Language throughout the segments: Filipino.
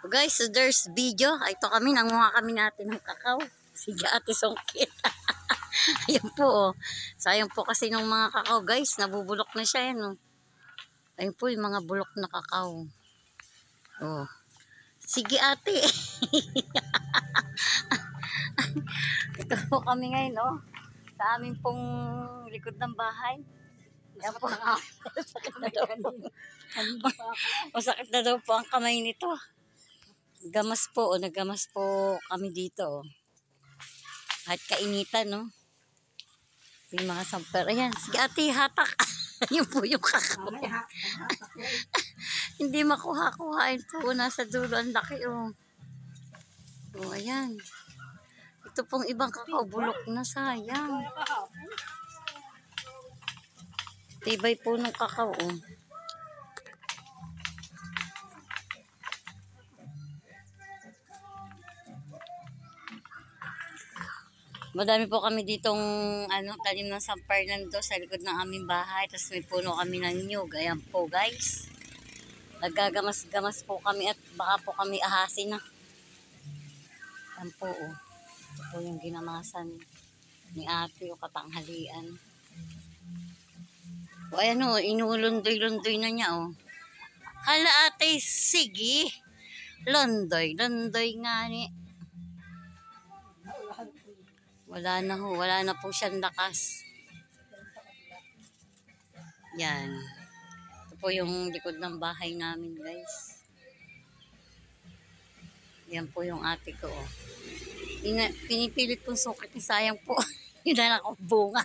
Guys, so there's video. Ito kami, nanguha kami natin ng kakao. Sige, Ate Songkit. Ayan po, oh. Sayang po kasi ng mga kakao, guys. Nabubulok na siya, yan, oh. Ayan po yung mga bulok na kakao. Oh. Sige, ate. Ito po kami ngayon, oh. Sa amin pong likod ng bahay. Ayan po. Masakit na daw po ang kamay nito. Gamas po, oh. Nagamas po kami dito, oh. Kahit kainitan, no? Yung mga samper. Ayan, sige ate, hatak. Yun po yung kakao. Hindi makuha-kuhain po. Nasa dulo, ang laki, oh. Oh, ayan. Ito pong ibang kakao, bulok na, sayang. Tibay po ng kakao, oh. Madami po kami ditong tanim ng San Fernando sa likod ng aming bahay. Tapos may puno kami ng nyug. Ayan po, guys. Nagagamas-gamas po kami at baka po kami ahasin na. Ayan po, oh. Ito po yung ginamasan ni ate o katanghalian. O ayan, oh, inulundoy-lundoy na niya, oh. Hala ate, sige. Lundoy nga ni. Wala na po siyang lakas. Yan. Ito po yung likod ng bahay namin, guys. Yan po yung ate ko, oh. Pinipilit pong sukat, sayang po. Yun na lang bunga.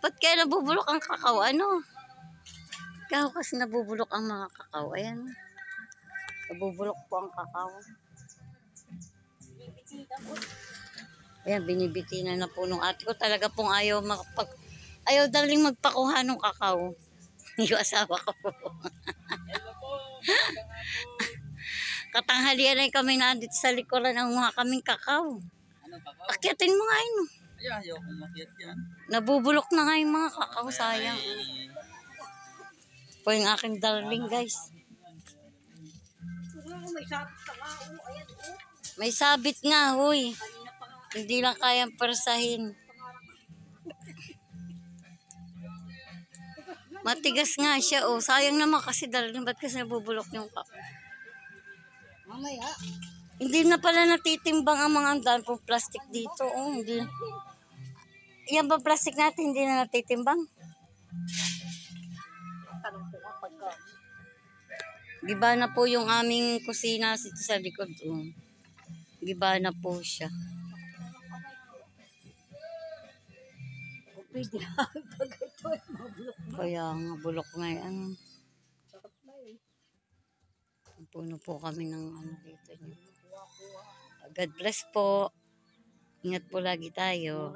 Ba't kaya nabubulok ang kakao? Ano? Ikaw kasi nabubulok ang mga kakao. Ayan. Nabubulok po ang kakao. Ayan, binibitinan na po nung ate ko. Talaga pong ayaw daling magpakuha ng kakao. Yung asawa ko po. Katanghalian ay kami nandito sa likuran ng mga kaming kakao. Akyatin mo nga yun. Ayaw kong makiat yan. Nabubulok na nga yung mga kakao, sayang. Po yung aking darling, guys. May sabit nga, huy. Hindi lang kayang persahin. Matigas nga siya, oh. Sayang naman kasi darling, ba't kasi nabubulok yung kakao? Mamaya. Hindi na pala natitimbang ang mga andan po plastic dito, oh. Hindi. Yan ba plastic natin, hindi na natitimbang? Giba na po yung aming kusina dito sa likod, oh. Giba na po siya. Kaya nga bulok na yan. Puno po kami ng dito. God bless po. Ingat po lagi tayo.